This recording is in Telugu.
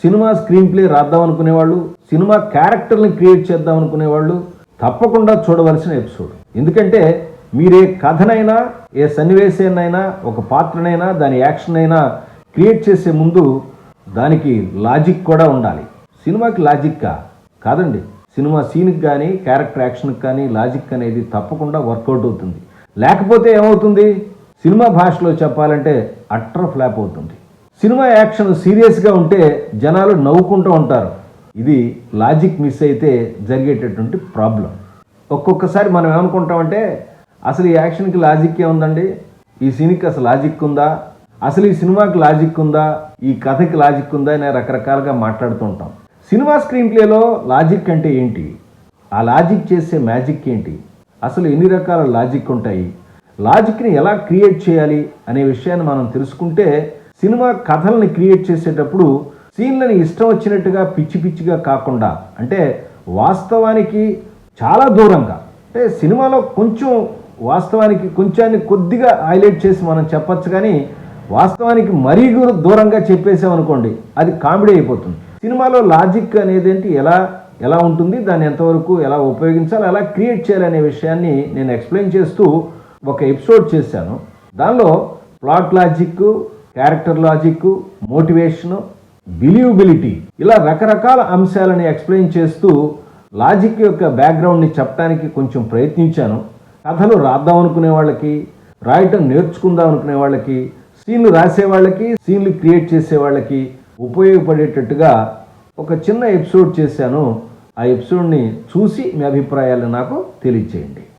సినిమా స్క్రీన్ ప్లే రాద్దాం అనుకునేవాళ్ళు, సినిమా క్యారెక్టర్ని క్రియేట్ చేద్దాం అనుకునేవాళ్ళు తప్పకుండా చూడవలసిన ఎపిసోడ్. ఎందుకంటే మీరే కథనైనా, ఏ సన్నివేశాన్నైనా, ఒక పాత్రనైనా, దాని యాక్షన్ అయినా క్రియేట్ చేసే ముందు దానికి లాజిక్ కూడా ఉండాలి. సినిమాకి లాజిక్కా కాదండి, సినిమా సీన్కి కానీ క్యారెక్టర్ యాక్షన్కి కానీ లాజిక్ అనేది తప్పకుండా వర్కౌట్ అవుతుంది. లేకపోతే ఏమవుతుంది, సినిమా భాషలో చెప్పాలంటే అట్టర్ ఫ్లాప్ అవుతుంది. సినిమా యాక్షన్ సీరియస్గా ఉంటే జనాలు నవ్వుకుంటూ ఉంటారు. ఇది లాజిక్ మిస్ అయితే జరిగేటటువంటి ప్రాబ్లం. ఒక్కొక్కసారి మనం ఏమనుకుంటామంటే అసలు ఈ యాక్షన్కి లాజిక్ ఏముందండి, ఈ సీన్కి అసలు లాజిక్ ఉందా, అసలు ఈ సినిమాకి లాజిక్ ఉందా, ఈ కథకి లాజిక్ ఉందా అని రకరకాలుగా మాట్లాడుతూ ఉంటాం. సినిమా స్క్రీన్ ప్లేలో లాజిక్ అంటే ఏంటి, ఆ లాజిక్ చేసే మ్యాజిక్ ఏంటి, అసలు ఎన్ని రకాల లాజిక్ ఉంటాయి, లాజిక్ని ఎలా క్రియేట్ చేయాలి అనే విషయాన్ని మనం తెలుసుకుంటే సినిమా కథల్ని క్రియేట్ చేసేటప్పుడు సీన్లని ఇష్టం వచ్చినట్టుగా పిచ్చి పిచ్చిగా కాకుండా, అంటే వాస్తవానికి చాలా దూరంగా, అంటే సినిమాలో కొంచెం వాస్తవానికి కొంచెాన్ని కొద్దిగా హైలైట్ చేసి మనం చెప్పచ్చు, కానీ వాస్తవానికి మరీ దూరంగా చెప్పేసామనుకోండి అది కామెడీ అయిపోతుంది. సినిమాలో లాజిక్ అనేది ఏంటి, ఎలా ఉంటుంది, దాన్ని ఎంతవరకు ఎలా ఉపయోగించాలి, ఎలా క్రియేట్ చేయాలి అనే విషయాన్ని నేను ఎక్స్ప్లెయిన్ చేస్తూ ఒక ఎపిసోడ్ చేశాను. దానిలో plot logic, character logic, motivation, believability, ఇలా రకరకాల అంశాలని ఎక్స్ప్లెయిన్ చేస్తూ లాజిక్ యొక్క బ్యాక్గ్రౌండ్ని చెప్పడానికి కొంచెం ప్రయత్నించాను. కథలు రాద్దాం అనుకునే వాళ్ళకి, రాయటం నేర్చుకుందాం అనుకునే వాళ్ళకి, సీన్లు రాసే వాళ్ళకి, సీన్లు క్రియేట్ చేసే వాళ్ళకి ఉపయోగపడేటట్టుగా ఒక చిన్న ఎపిసోడ్ చేశాను. ఆ ఎపిసోడ్ని చూసి మీ అభిప్రాయాలను నాకు తెలియచేయండి.